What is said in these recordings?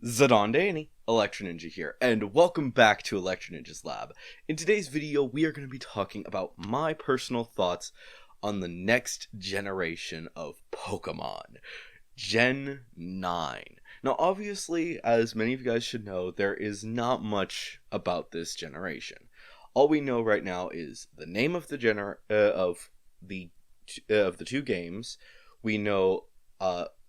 Zadondaney, Electri Ninja here, and welcome back to Electri Ninja's Lab. In today's video, we are going to be talking about my personal thoughts on the next generation of Pokemon, Gen 9. Now, obviously, as many of you guys should know, there is not much about this generation. All we know right now is the name of the two games. We know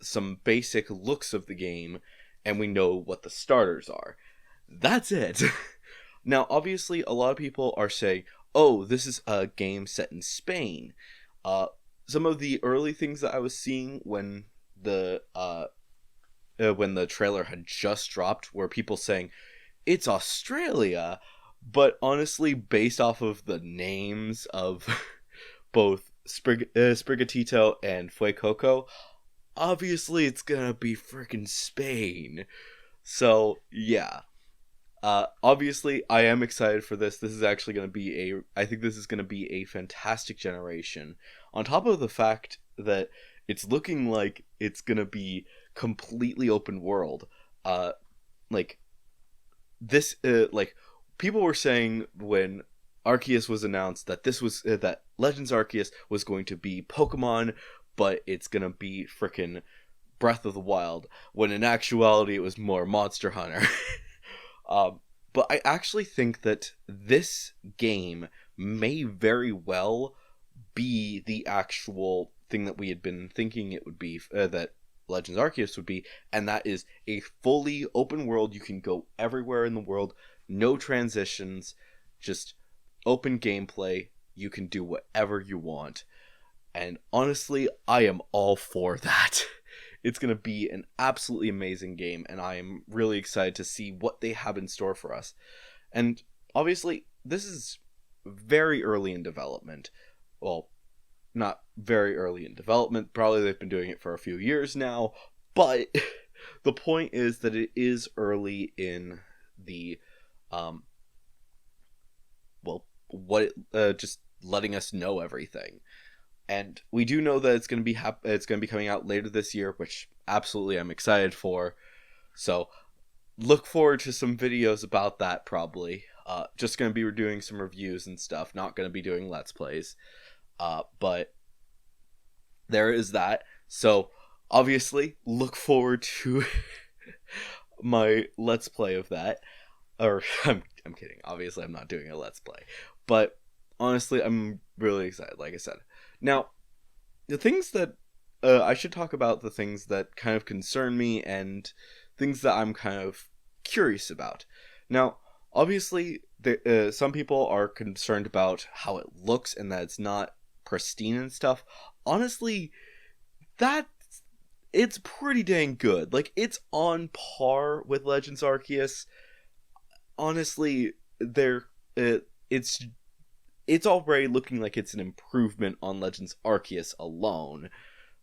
some basic looks of the game, and we know what the starters are. That's it. Now, obviously, a lot of people are saying, oh, this is a game set in Spain. Some of the early things that I was seeing when the trailer had just dropped were people saying, it's Australia. But honestly, based off of the names of both Sprigatito and Fuecoco, obviously it's gonna be freaking Spain. So yeah, obviously I am excited for this. This is actually gonna be I think this is gonna be a fantastic generation. On top of the fact that it's looking like it's gonna be completely open world. Like this, like people were saying when Arceus was announced that this was that Legends Arceus was going to be Pokemon, but it's gonna be frickin' Breath of the Wild, when in actuality it was more Monster Hunter. But I actually think that this game may very well be the actual thing that we had been thinking it would be, that Legends Arceus would be, and that is a fully open world. You can go everywhere in the world, no transitions, just open gameplay. You can do whatever you want. And honestly, I am all for that. It's going to be an absolutely amazing game, and I am really excited to see what they have in store for us. And obviously, this is very early in development. Well, not very early in development. Probably they've been doing it for a few years now. But the point is that it is early in the, just letting us know everything. And we do know that it's going to be coming out later this year, which absolutely I'm excited for. So look forward to some videos about that probably. Just going to be doing some reviews and stuff, not going to be doing Let's Plays. But there is that. So obviously look forward to my Let's Play of that. Or I'm kidding. Obviously I'm not doing a Let's Play. But honestly, I'm really excited, like I said. Now, the things that I should talk about, the things that kind of concern me and things that I'm kind of curious about. Now, obviously, some people are concerned about how it looks and that it's not pristine and stuff. Honestly, it's pretty dang good. Like, it's on par with Legends Arceus. Honestly, it's already looking like it's an improvement on Legends Arceus alone,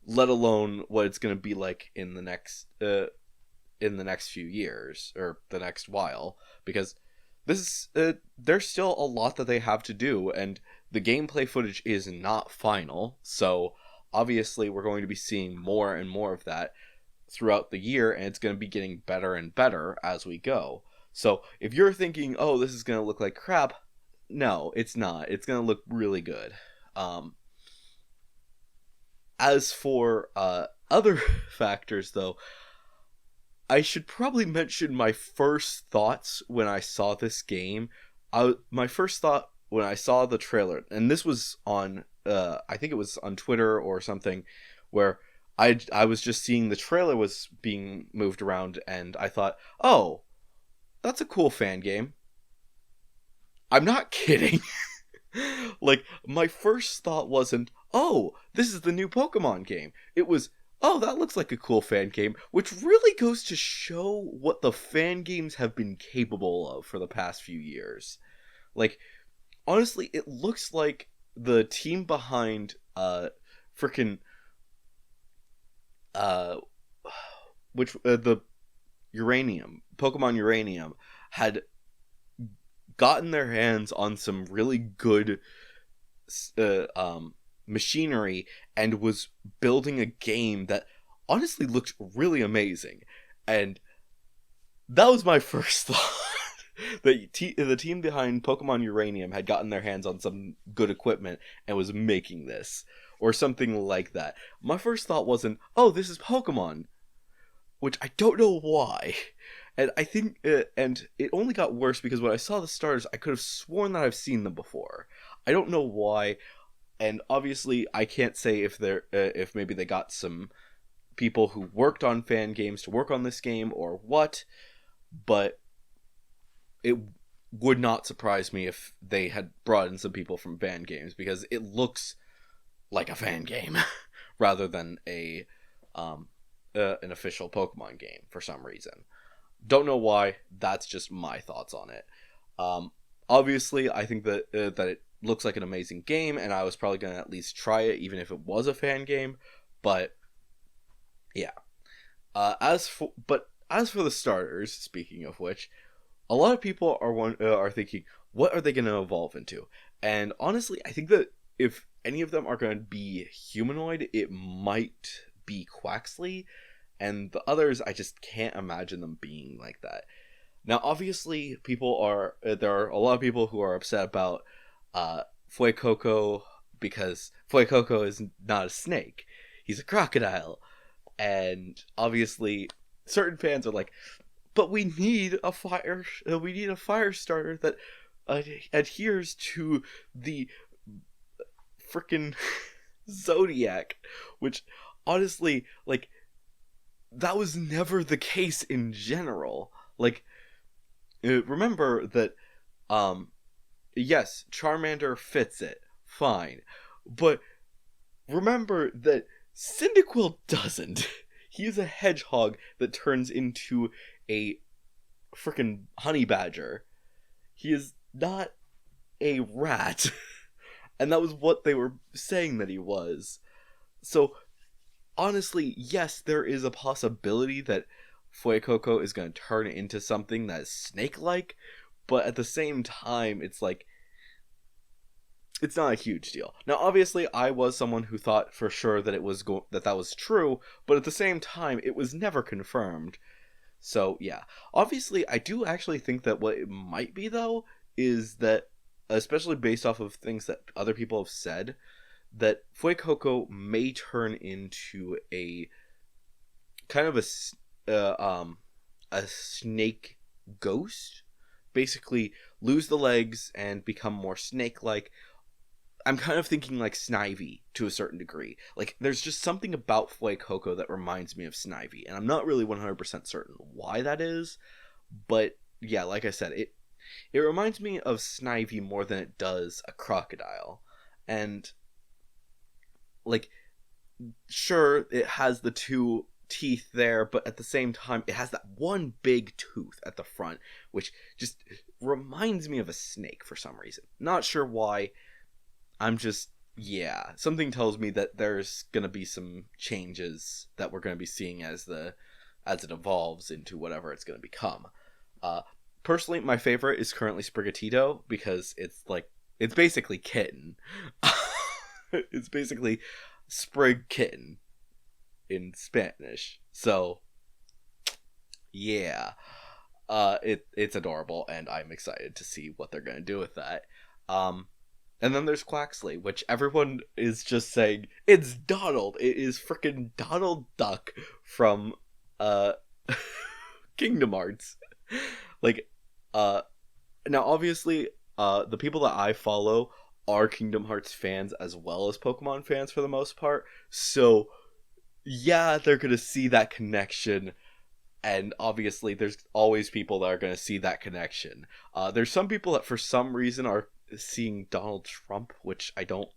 let alone what it's going to be like in the next few years, or the next while, because this is there's still a lot that they have to do, and the gameplay footage is not final. So obviously we're going to be seeing more and more of that throughout the year, and it's going to be getting better and better as we go. So if you're thinking, oh, this is going to look like crap, no, it's not. It's going to look really good. As for other factors, though, I should probably mention my first thoughts when I saw this game. My first thought when I saw the trailer, and this was on, I think it was on Twitter or something, where I was just seeing the trailer was being moved around, and I thought, oh, that's a cool fan game. I'm not kidding. Like, my first thought wasn't, oh, this is the new Pokemon game. It was, oh, that looks like a cool fan game, which really goes to show what the fan games have been capable of for the past few years. Like, honestly, it looks like the team behind, frickin', the Pokemon Uranium, had gotten their hands on some really good machinery and was building a game that honestly looked really amazing. And That was my first thought. The team behind Pokemon Uranium had gotten their hands on some good equipment and was making this, or something like that. My first thought wasn't, oh, this is Pokemon, which I don't know why. And I think, and it only got worse because when I saw the starters, I could have sworn that I've seen them before. I don't know why, and obviously I can't say if maybe they got some people who worked on fan games to work on this game or what, but it would not surprise me if they had brought in some people from fan games, because it looks like a fan game rather than an official Pokemon game for some reason. Don't know why. That's just my thoughts on it. Obviously, I think that it looks like an amazing game, and I was probably going to at least try it, even if it was a fan game. But yeah. As for the starters, speaking of which, a lot of people are thinking, what are they going to evolve into? And honestly, I think that if any of them are going to be humanoid, it might be Quaxley, and the others, I just can't imagine them being like that. Now, obviously, there are a lot of people who are upset about Fuecoco, because Fuecoco is not a snake; he's a crocodile, and obviously, certain fans are like, but we need a fire starter that adheres to the freaking Zodiac, which honestly, like, that was never the case in general. Like, remember that, yes, Charmander fits it, fine, but remember that Cyndaquil doesn't. He's a hedgehog that turns into a freaking honey badger. He is not a rat. And that was what they were saying that he was. So, honestly, yes, there is a possibility that Fuecoco is going to turn into something that is snake-like, but at the same time, it's like, it's not a huge deal. Now, obviously, I was someone who thought for sure that that was true, but at the same time, it was never confirmed. So, yeah. Obviously, I do actually think that what it might be, though, is that, especially based off of things that other people have said, that Fuecoco may turn into a kind of a snake ghost. Basically, lose the legs and become more snake-like. I'm kind of thinking like Snivy to a certain degree. Like, there's just something about Fuecoco that reminds me of Snivy, and I'm not really 100% certain why that is, but yeah, like I said, it reminds me of Snivy more than it does a crocodile. And, like, sure, it has the two teeth there, but at the same time, it has that one big tooth at the front, which just reminds me of a snake for some reason. Not sure why. Yeah, something tells me that there's gonna be some changes that we're gonna be seeing as it evolves into whatever it's gonna become. Personally, my favorite is currently Sprigatito, because it's basically kitten. It's basically Sprig kitten in Spanish. So yeah, it's adorable, and I'm excited to see what they're gonna do with that. And then there's Quaxley, which everyone is just saying, it's Donald. It is freaking Donald Duck from Kingdom Hearts. Like, now obviously, the people that I follow are Kingdom Hearts fans as well as Pokemon fans for the most part. So, yeah, they're gonna see that connection. And obviously, there's always people that are gonna see that connection. There's some people that for some reason are seeing Donald Trump, which I don't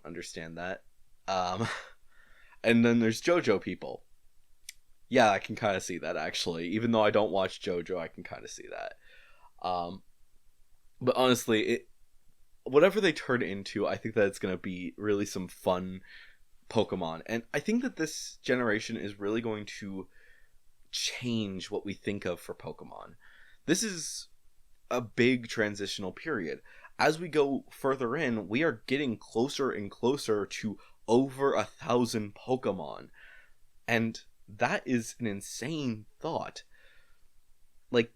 understand that. And then there's JoJo people. Yeah, I can kind of see that, actually. Even though I don't watch JoJo, I can kind of see that. But honestly, whatever they turn into, I think that it's going to be really some fun Pokemon. And I think that this generation is really going to change what we think of for Pokemon. This is a big transitional period. As we go further in, we are getting closer and closer to over 1,000 Pokemon. And that is an insane thought. Like,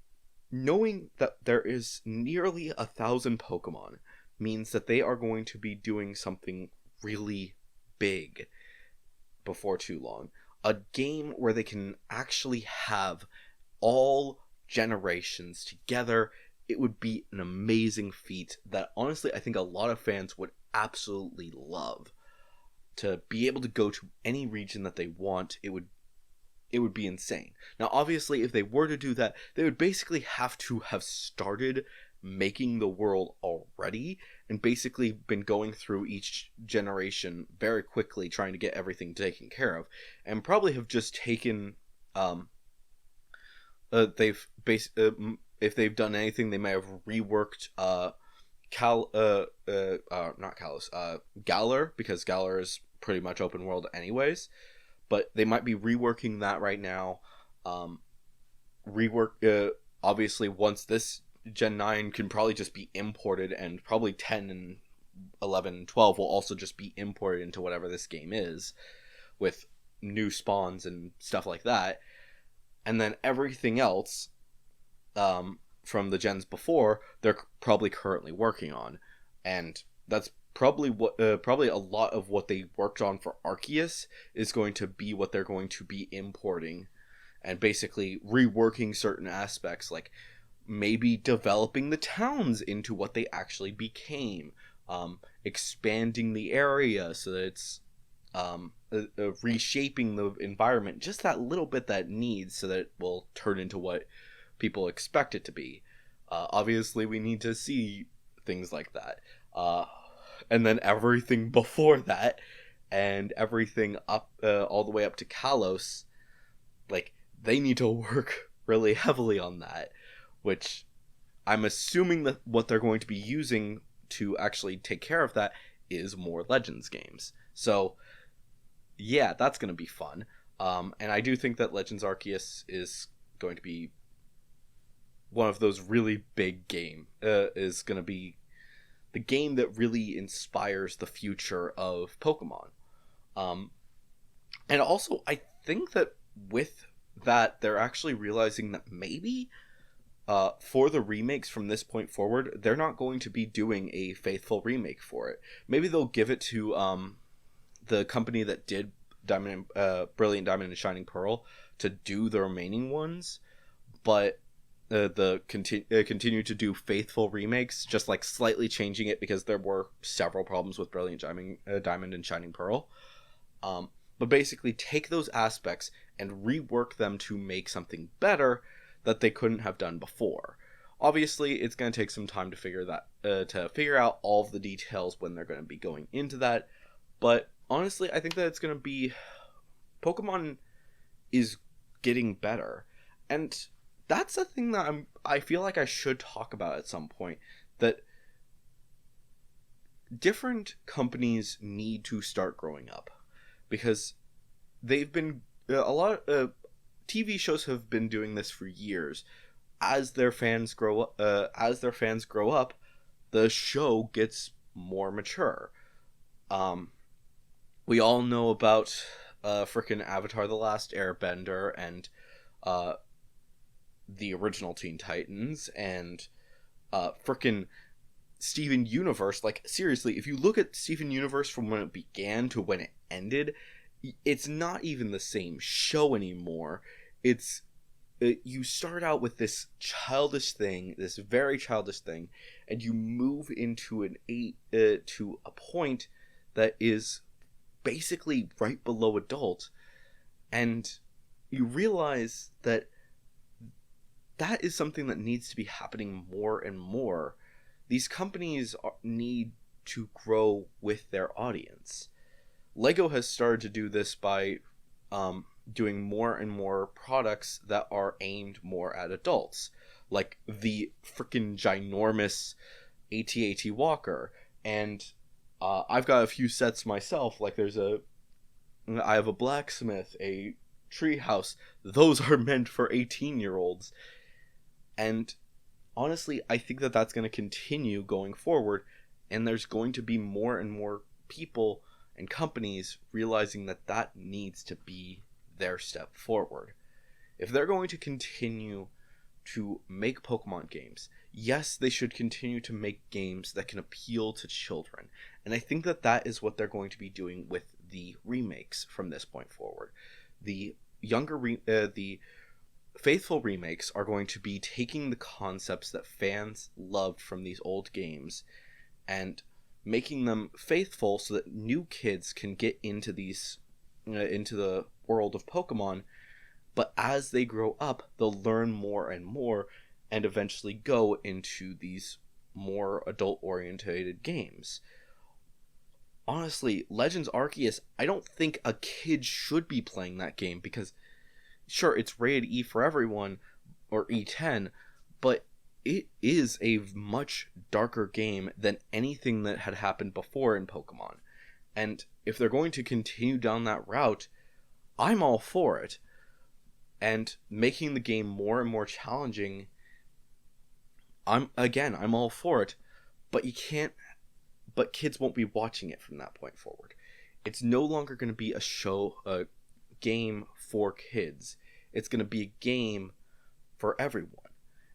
knowing that there is nearly 1,000 Pokemon means that they are going to be doing something really big before too long. A game where they can actually have all generations together. It would be an amazing feat that honestly I think a lot of fans would absolutely love. To be able to go to any region that they want, it would be insane. Now, obviously, if they were to do that, they would basically have to have started making the world already and basically been going through each generation very quickly trying to get everything taken care of, and probably have just taken if they've done anything, they may have reworked not Kalos, Galar, because Galar is pretty much open world anyways, but they might be reworking that right now. Obviously, once this Gen 9 can probably just be imported, and probably 10 and 11 and 12 will also just be imported into whatever this game is, with new spawns and stuff like that. And then everything else from the gens before, they're probably currently working on. And that's probably a lot of what they worked on for Arceus is going to be what they're going to be importing, and basically reworking certain aspects, like maybe developing the towns into what they actually became, expanding the area so that it's reshaping the environment just that little bit that needs, so that it will turn into what people expect it to be. Obviously, we need to see things like that. And then everything before that, and everything up all the way up to Kalos, like, they need to work really heavily on that, which I'm assuming that what they're going to be using to actually take care of that is more Legends games. So, yeah, that's going to be fun. And I do think that Legends Arceus is going to be one of those really big is going to be the game that really inspires the future of Pokemon. And also, I think that with that, they're actually realizing that maybe for the remakes from this point forward, they're not going to be doing a faithful remake for it. Maybe they'll give it to the company that did Brilliant Diamond and Shining Pearl to do the remaining ones, but continue to do faithful remakes, just like slightly changing it because there were several problems with Brilliant Diamond and Shining Pearl. But basically take those aspects and rework them to make something better that they couldn't have done before. Obviously, it's going to take some time to figure out all of the details when they're going to be going into that. But honestly, I think that it's going to be... Pokemon is getting better. And that's a thing that I feel like I should talk about at some point. That different companies need to start growing up. Because they've been... a lot of TV shows have been doing this for years. As their fans grow up, the show gets more mature. We all know about frickin' Avatar: The Last Airbender and the original Teen Titans and frickin' Steven Universe. Like, seriously, if you look at Steven Universe from when it began to when it ended, it's not even the same show anymore. You start out with this childish thing, this very childish thing, and you move into to a point that is basically right below adult, and you realize that is something that needs to be happening more and more. These companies need to grow with their audience. Lego has started to do this by doing more and more products that are aimed more at adults, like the freaking ginormous AT-AT Walker, and I've got a few sets myself. Like I have a blacksmith, a treehouse. Those are meant for 18-year-olds, and honestly, I think that that's going to continue going forward, and there's going to be more and more people and companies realizing that needs to be their step forward. If they're going to continue to make Pokemon games, yes, they should continue to make games that can appeal to children. And I think that that is what they're going to be doing with the remakes from this point forward. The the faithful remakes are going to be taking the concepts that fans loved from these old games and making them faithful so that new kids can get into into the world of Pokemon. But as they grow up, they'll learn more and more and eventually go into these more adult-oriented games. Honestly, Legends Arceus, I don't think a kid should be playing that game because, sure, it's rated E for everyone, or E10, but it is a much darker game than anything that had happened before in Pokemon. And if they're going to continue down that route, I'm all for it. And making the game more and more challenging, I'm all for it, but kids won't be watching it from that point forward. It's no longer going to be a game for kids. It's going to be a game for everyone.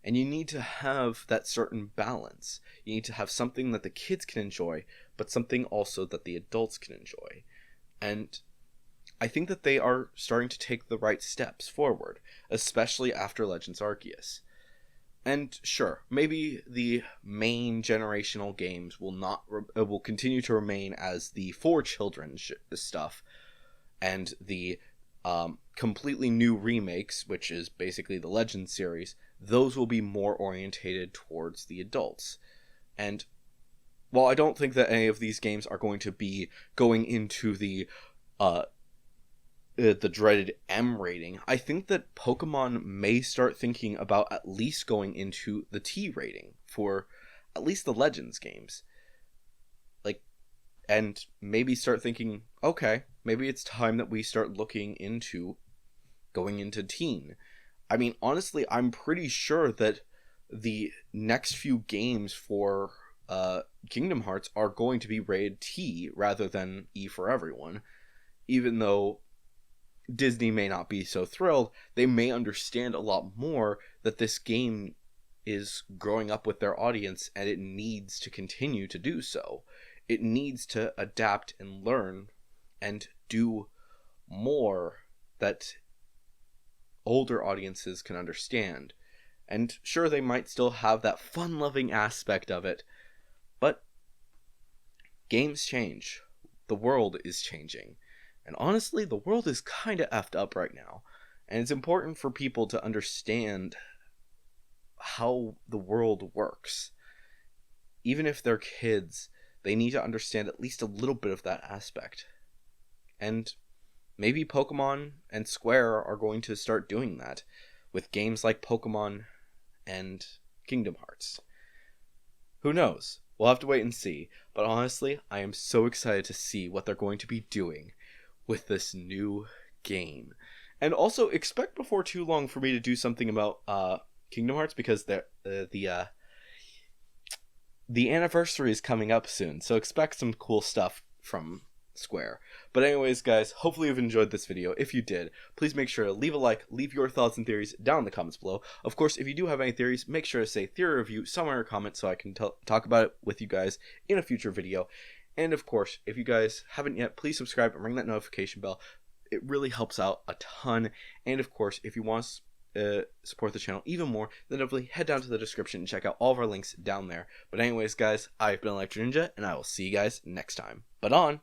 And you need to have that certain balance. You need to have something that the kids can enjoy, but something also that the adults can enjoy. And I think that they are starting to take the right steps forward, especially after Legends Arceus. And sure, maybe the main generational games will continue to remain as the for children stuff, and the completely new remakes, which is basically the Legends series, those will be more orientated towards the adults. And while I don't think that any of these games are going to be going into the dreaded M rating, I think that Pokemon may start thinking about at least going into the T rating for at least the Legends games. And maybe start thinking, okay, maybe it's time that we start looking into going into teen. I mean, honestly, I'm pretty sure that the next few games for Kingdom Hearts are going to be rated T rather than E for everyone. Even though Disney may not be so thrilled, they may understand a lot more that this game is growing up with their audience and it needs to continue to do so. It needs to adapt and learn and do more that older audiences can understand. And sure, they might still have that fun-loving aspect of it, but games change. The world is changing. And honestly, the world is kind of effed up right now. And it's important for people to understand how the world works. Even if they're kids, they need to understand at least a little bit of that aspect. And maybe Pokemon and Square are going to start doing that with games like Pokemon and Kingdom Hearts. Who knows? We'll have to wait and see. But honestly, I am so excited to see what they're going to be doing with this new game. And also expect before too long for me to do something about Kingdom Hearts, because the anniversary is coming up soon, so expect some cool stuff from Square. But anyways, guys, hopefully you've enjoyed this video. If you did, please make sure to leave a like, leave your thoughts and theories down in the comments below. Of course, if you do have any theories, make sure to say theory review somewhere in a comment so I can talk about it with you guys in a future video. And of course, if you guys haven't yet, please subscribe and ring that notification bell. It really helps out a ton. And of course, if you want to support the channel even more, then definitely head down to the description and check out all of our links down there. But anyways, guys, I've been Electri Ninja, and I will see you guys next time. But on!